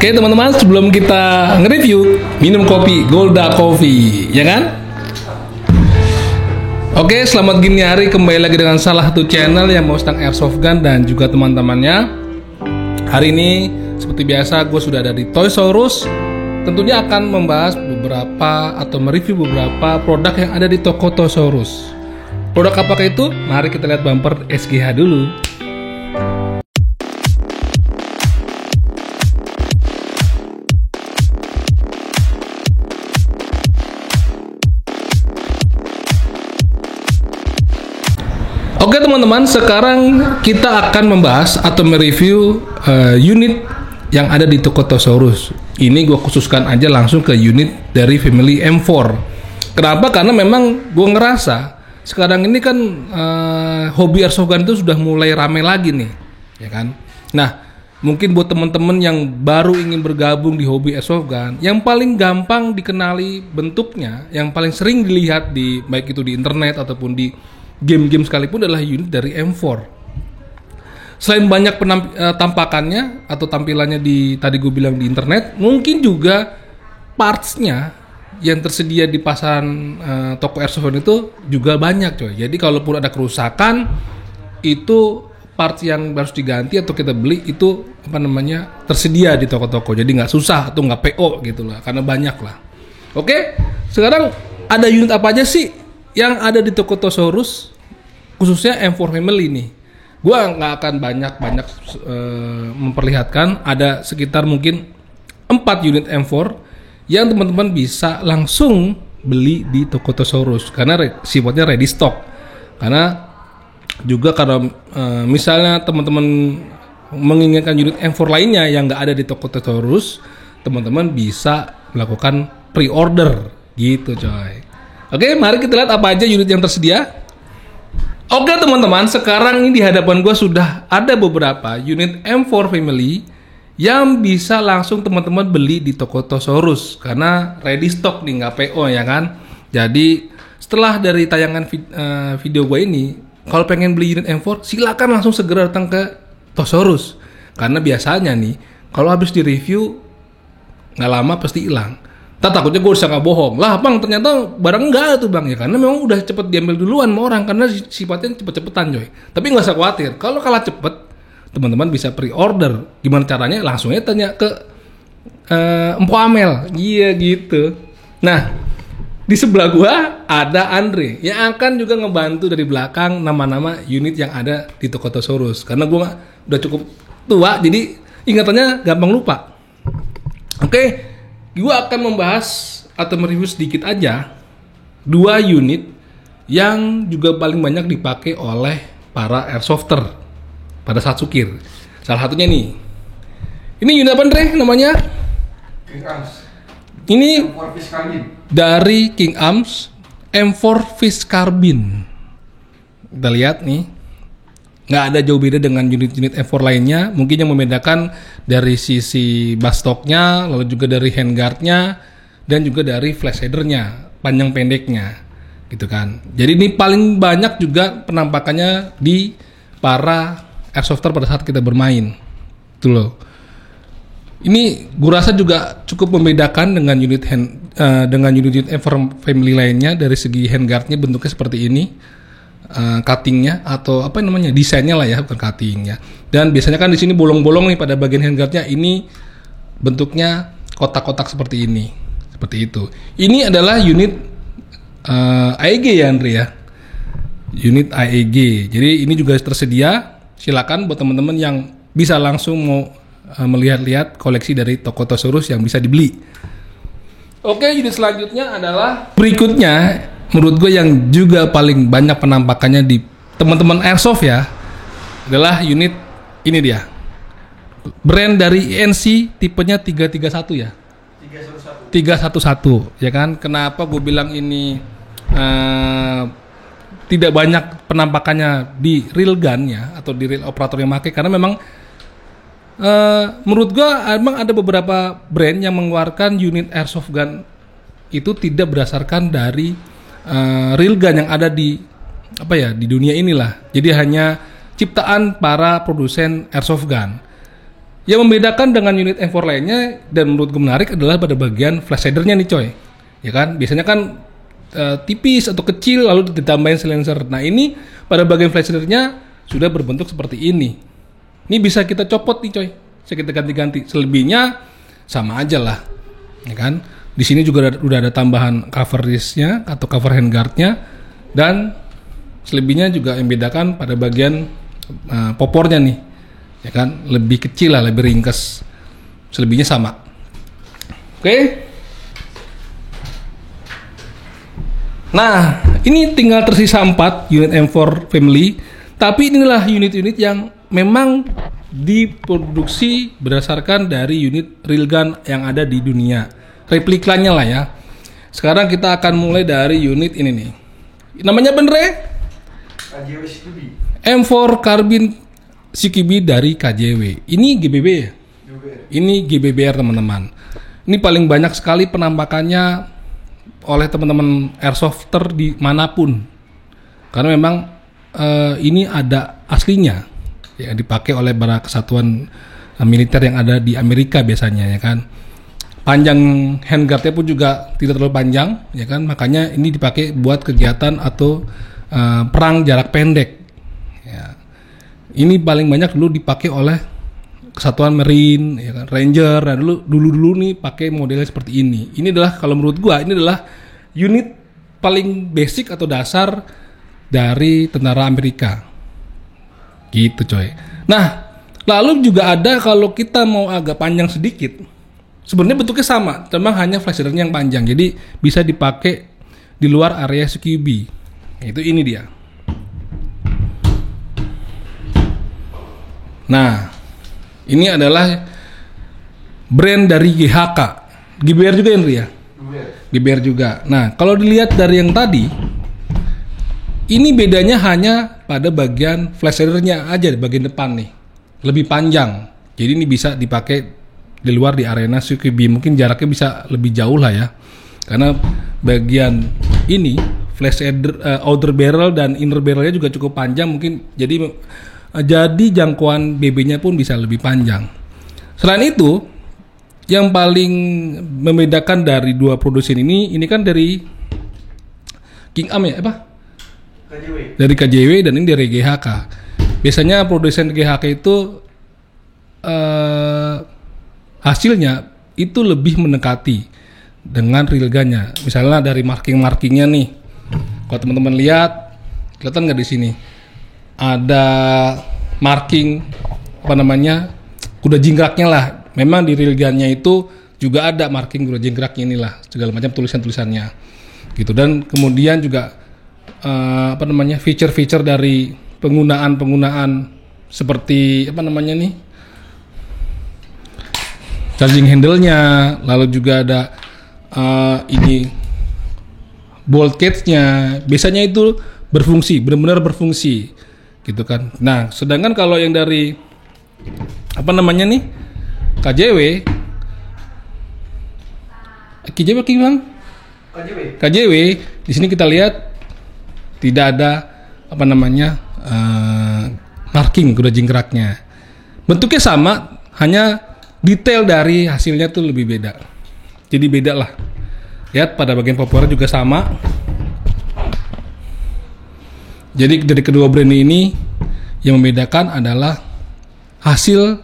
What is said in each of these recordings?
Oke teman-teman, sebelum kita nge-review, minum kopi Golda Coffee, ya kan? Oke, selamat gini hari, kembali lagi dengan salah satu channel yang mau tentang airsoft gun dan juga teman-temannya. Hari ini, seperti biasa, gue sudah ada di Toysaurus. Tentunya akan membahas beberapa atau mereview beberapa produk yang ada di toko Toysaurus. Produk apakah itu? Mari kita lihat bumper SGH dulu. Oke teman-teman, sekarang kita akan membahas atau mereview unit yang ada di toko Toysaurus. Ini gue khususkan aja langsung ke unit dari family M4. Kenapa? Karena memang gue ngerasa sekarang ini kan hobi airsoft gun itu sudah mulai rame lagi nih, ya kan? Nah, mungkin buat teman-teman yang baru ingin bergabung di hobi airsoft gun, yang paling gampang dikenali bentuknya, yang paling sering dilihat di baik itu di internet ataupun di game-game sekalipun adalah unit dari M4. Selain banyak tampakannya atau tampilannya di tadi gue bilang di internet, mungkin juga partsnya yang tersedia di pasaran toko airsoft itu juga banyak coy. Jadi kalaupun ada kerusakan, itu parts yang harus diganti atau kita beli itu tersedia di toko-toko. Jadi nggak susah atau nggak PO gitu lah, karena banyak lah. Oke, sekarang ada unit apa aja sih yang ada di toko Toysaurus, khususnya M4 family nih. Gua nggak akan banyak memperlihatkan, ada sekitar mungkin 4 unit M4 yang teman-teman bisa langsung beli di toko Toysaurus karena sifatnya ready stock. Karena juga kalau misalnya teman-teman menginginkan unit M4 lainnya yang nggak ada di toko Toysaurus, teman-teman bisa melakukan pre-order gitu coy. Oke, mari kita lihat apa aja unit yang tersedia. Oke teman-teman, sekarang ini di hadapan gue sudah ada beberapa unit M4 family yang bisa langsung teman-teman beli di toko Toysaurus karena ready stock nih, nggak PO ya kan. Jadi setelah dari tayangan video gue ini, kalau pengen beli unit M4 silakan langsung segera datang ke Toysaurus karena biasanya nih kalau habis di review nggak lama pasti hilang. Takutnya gue usah nggak bohong lah bang, ternyata barang enggak tuh bang, ya karena memang udah cepet diambil duluan sama orang karena sifatnya cepet-cepetan coy. Tapi nggak usah khawatir, kalau kalah cepet teman-teman bisa pre-order. Gimana caranya? Langsungnya tanya ke Empo Amel, iya gitu. Nah, di sebelah gua ada Andre yang akan juga ngebantu dari belakang nama-nama unit yang ada di toko Toysaurus. Karena gua udah cukup tua, jadi ingatannya gampang lupa. Oke. Gue akan membahas atau mereview sedikit aja 2 unit yang juga paling banyak dipakai oleh para airsofter pada saat sukir. Salah satunya nih. Ini unit apa Andre namanya? King Arms. Ini M4 Fish Carbine. dari King Arms M4 Fish Carbine. Kita lihat nih. Nggak ada jauh beda dengan unit-unit M4 lainnya. Mungkin yang membedakan dari sisi bastoknya, lalu juga dari handguardnya, dan juga dari flash headernya, panjang pendeknya, gitu kan. Jadi ini paling banyak juga penampakannya di para airsofter pada saat kita bermain, itu loh. Ini gue rasa juga cukup membedakan dengan unit M4 family lainnya dari segi handguardnya bentuknya seperti ini. Cuttingnya atau desainnya lah ya, bukan cuttingnya. Dan biasanya kan di sini bolong-bolong nih pada bagian handguardnya, ini bentuknya kotak-kotak seperti ini, seperti itu. Ini adalah unit AEG ya Andre ya, unit AEG. Jadi ini juga tersedia. Silakan buat teman-teman yang bisa langsung mau melihat-lihat koleksi dari toko Toysaurus yang bisa dibeli. Oke, unit selanjutnya adalah berikutnya. Menurut gue yang juga paling banyak penampakannya di teman-teman airsoft ya adalah unit ini dia. Brand dari INC tipenya 331 ya. 311 ya kan. Kenapa gue bilang ini tidak banyak penampakannya di real gun ya atau di real operator yang pakai, karena memang menurut gue emang ada beberapa brand yang mengeluarkan unit airsoft gun itu tidak berdasarkan dari real gun yang ada di di dunia inilah. Jadi hanya ciptaan para produsen airsoft gun. Yang membedakan dengan unit M4 lainnya dan menurut gue menarik adalah pada bagian flash shadernya nih coy. Ya kan, biasanya kan tipis atau kecil lalu ditambahin silencer. Nah ini pada bagian flash shadernya sudah berbentuk seperti ini. Ini bisa kita copot nih coy, bisa kita ganti-ganti. Selebihnya sama aja lah, ya kan. Di sini juga udah ada tambahan cover wristnya atau cover handguardnya, dan selebihnya juga yang bedakan pada bagian popornya nih, ya kan, lebih kecil lah, lebih ringkes. Selebihnya sama. Oke. Nah, ini tinggal tersisa 4 unit M4 family, tapi inilah unit-unit yang memang diproduksi berdasarkan dari unit railgun yang ada di dunia. Replikanya lah ya. Sekarang kita akan mulai dari unit ini nih. Namanya bener ya? KJW CQB. M4 Carbine CQB dari KJW. Ini GBB ya? Ini GBBR teman-teman. Ini paling banyak sekali penampakannya oleh teman-teman airsofter di manapun. Karena memang ini ada aslinya yang dipakai oleh para kesatuan militer yang ada di Amerika biasanya, ya kan. Panjang handguardnya pun juga tidak terlalu panjang, ya kan. Makanya ini dipakai buat kegiatan atau perang jarak pendek. Ya. Ini paling banyak dulu dipakai oleh kesatuan Marine, ya kan, Ranger. Nah, dulu nih pakai modelnya seperti ini. Ini adalah, kalau menurut gua, ini adalah unit paling basic atau dasar dari tentara Amerika. Gitu coy. Nah, lalu juga ada kalau kita mau agak panjang sedikit. Sebenarnya bentuknya sama, cuma hanya flash shadernya yang panjang. Jadi bisa dipakai di luar area CQB. Itu ini dia. Nah, ini adalah brand dari GHK. GBR juga Henry ya? GBR juga. Nah, kalau dilihat dari yang tadi, ini bedanya hanya pada bagian flash shadernya aja, di bagian depan nih. Lebih panjang. Jadi ini bisa dipakai di luar di arena CQB. Mungkin jaraknya bisa lebih jauh lah ya. Karena bagian ini flash shader, outer barrel dan inner barrelnya juga cukup panjang, mungkin jadi jangkauan BB-nya pun bisa lebih panjang. Selain itu, yang paling membedakan dari dua produsen ini kan dari King Am ya, apa? KJW. Dari KJW dan ini dari GHK. Biasanya produsen GHK itu hasilnya itu lebih mendekati dengan railgunnya. Misalnya dari markingnya nih, kalau teman-teman lihat, kelihatan nggak di sini? Ada marking kuda jingkraknya lah. Memang di railgunnya itu juga ada marking kuda jingkraknya inilah, segala macam tulisannya gitu. Dan kemudian juga feature-feature dari penggunaan seperti charging handle-nya, lalu juga ada ini bolt cage-nya. Biasanya itu berfungsi, benar-benar berfungsi gitu kan. Nah, sedangkan kalau yang dari KJW di sini kita lihat tidak ada marking kuda jingkraknya. Bentuknya sama, hanya detail dari hasilnya tuh lebih beda. Jadi beda lah. Lihat pada bagian popornya juga sama. Jadi dari kedua brand ini yang membedakan adalah hasil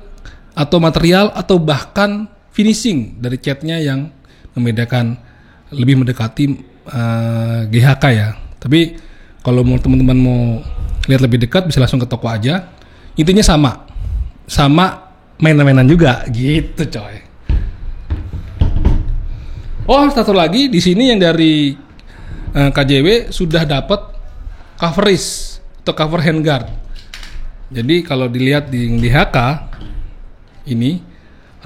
atau material atau bahkan finishing dari catnya yang membedakan, lebih mendekati GHK ya. Tapi kalau teman-teman mau lihat lebih dekat bisa langsung ke toko aja. Intinya sama mainan-mainan juga gitu coy. Oh, satu lagi di sini yang dari KJW sudah dapat cover wrist atau cover handguard. Jadi kalau dilihat di HK ini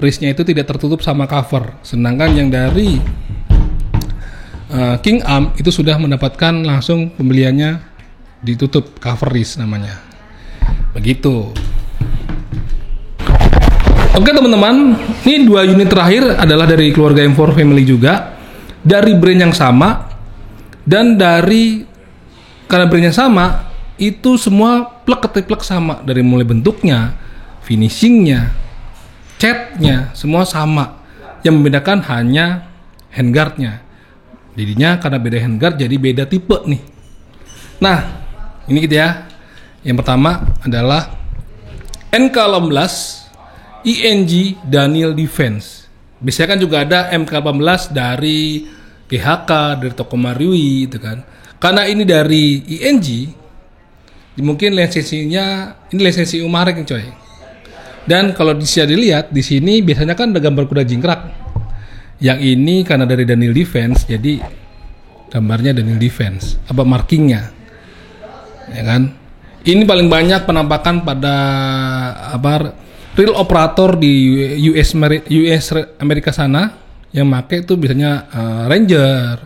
wristnya itu tidak tertutup sama cover, sedangkan yang dari King Am itu sudah mendapatkan langsung pembeliannya ditutup cover wrist namanya. Begitu. Oke teman-teman, ini dua unit terakhir adalah dari keluarga M4 Family juga, dari brand yang sama, dan karena brand yang sama, itu semua plek sama, dari mulai bentuknya, finishingnya, catnya semua sama. Yang membedakan hanya handguardnya. Jadinya karena beda handguard jadi beda tipe nih. Nah, ini gitu ya. Yang pertama adalah NK18 ING Daniel Defense. Biasanya kan juga ada MK18 dari GHK, dari Toko Marui gitu kan. Karena ini dari ING, mungkin lisensinya ini lisensi Umarek nih coy. Dan kalau bisa dilihat di sini biasanya kan ada gambar kuda jingkrak. Yang ini karena dari Daniel Defense, jadi gambarnya Daniel Defense, apa markingnya, ya kan? Ini paling banyak penampakan pada apa real operator di US Amerika sana yang make itu biasanya Ranger,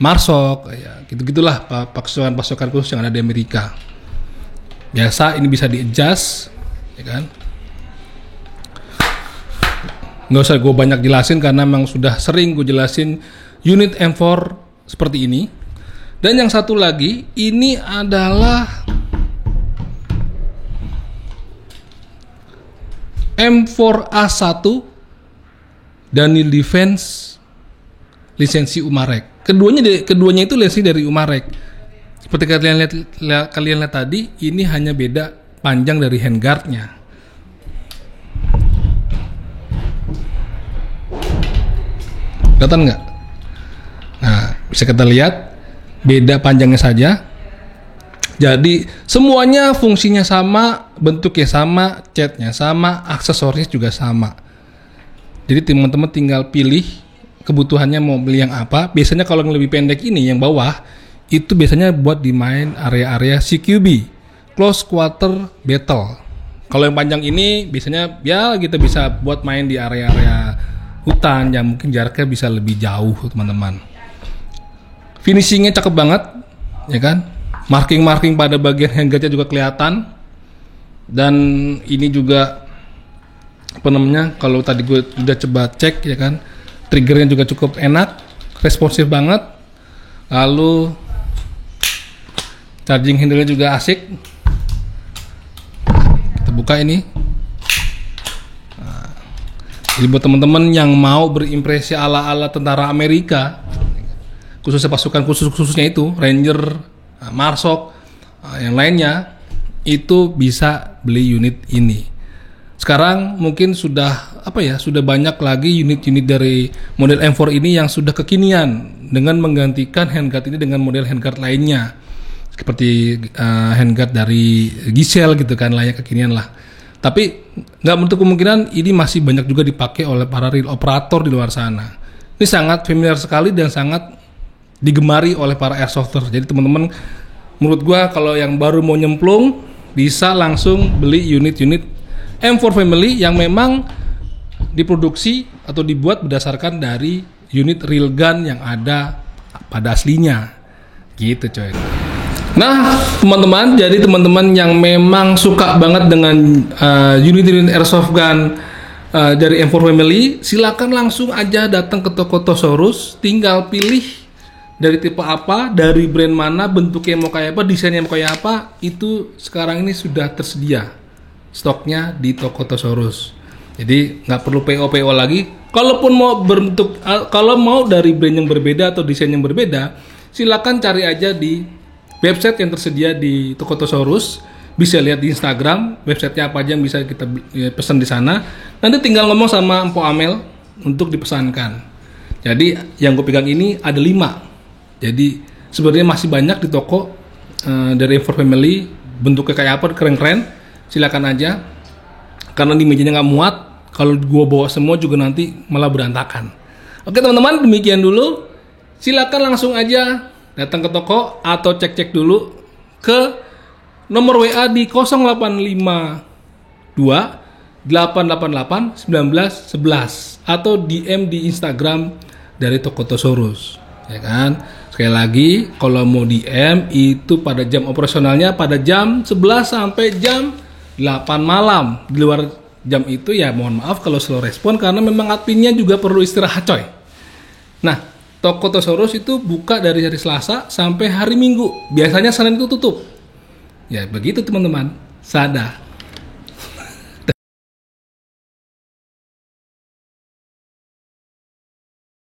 Marsok, ya gitu-gitulah pasukan khusus yang ada di Amerika. Biasa ini bisa di-adjust, ya kan? Nggak usah gue banyak jelasin karena memang sudah sering gue jelasin unit M4 seperti ini. Dan yang satu lagi, ini adalah M4A1 Daniel Defense lisensi Umarek. Keduanya itu lisensi dari Umarek. Seperti kalian lihat tadi, ini hanya beda panjang dari handguardnya. Kelihatan nggak? Nah, bisa kita lihat beda panjangnya saja. Jadi semuanya fungsinya sama, bentuknya sama, catnya sama, aksesoris juga sama. Jadi teman-teman tinggal pilih kebutuhannya mau beli yang apa. Biasanya kalau yang lebih pendek ini, yang bawah itu biasanya buat dimain area-area CQB, close quarter battle. Kalau yang panjang ini biasanya ya kita bisa buat main di area-area hutan yang mungkin jaraknya bisa lebih jauh teman-teman. Finishingnya cakep banget, ya kan? Marking pada bagian handguardnya juga kelihatan. Dan ini juga apa namanya? Kalau tadi gue udah coba cek, ya kan? Triggernya juga cukup enak, responsif banget. Lalu charging handle-nya juga asik. Kita buka ini. Jadi buat teman-teman yang mau berimpresi ala-ala tentara Amerika, khususnya pasukan khususnya itu Ranger, Marsok, yang lainnya, itu bisa beli unit ini. Sekarang mungkin sudah sudah banyak lagi unit-unit dari model M4 ini yang sudah kekinian dengan menggantikan handguard ini dengan model handguard lainnya, seperti handguard dari Giselle gitu kan, layak kekinian lah. Tapi nggak menutup kemungkinan ini masih banyak juga dipakai oleh para real operator di luar sana. Ini sangat familiar sekali dan sangat digemari oleh para airsofter. Jadi teman-teman, menurut gua kalau yang baru mau nyemplung bisa langsung beli unit-unit M4 Family yang memang diproduksi atau dibuat berdasarkan dari unit real gun yang ada pada aslinya. Gitu coy. Nah teman-teman, jadi teman-teman yang memang suka banget dengan unit-unit airsoft gun dari M4 Family, silakan langsung aja datang ke toko Tosaurus, tinggal pilih dari tipe apa, dari brand mana, bentuknya mau kayak apa, desainnya mau kayak apa, itu sekarang ini sudah tersedia stoknya di toko Tosaurus. Jadi nggak perlu PO lagi. Kalaupun mau berbentuk, kalau mau dari brand yang berbeda atau desain yang berbeda, silakan cari aja di website yang tersedia di toko Tosaurus. Bisa lihat di Instagram websitenya apa aja yang bisa kita pesan di sana. Nanti tinggal ngomong sama Empo Amel untuk dipesankan. Jadi yang gue pegang ini ada 5. Jadi sebenarnya masih banyak di toko dari M4 Family. Bentuknya kayak apa, keren-keren. Silakan aja. Karena di mejanya nggak muat. Kalau gue bawa semua juga nanti malah berantakan. Oke teman-teman, demikian dulu. Silakan langsung aja datang ke toko atau cek-cek dulu ke nomor WA di 0852 888 1911 atau DM di Instagram dari toko Tosaurus, ya kan? Sekali lagi, kalau mau DM itu pada jam operasionalnya pada jam 11 sampai jam 8 malam. Di luar jam itu ya mohon maaf kalau slow respon karena memang adminnya juga perlu istirahat coy. Nah, toko Tosaurus itu buka dari hari Selasa sampai hari Minggu. Biasanya Senin itu tutup. Ya begitu teman-teman. Sada.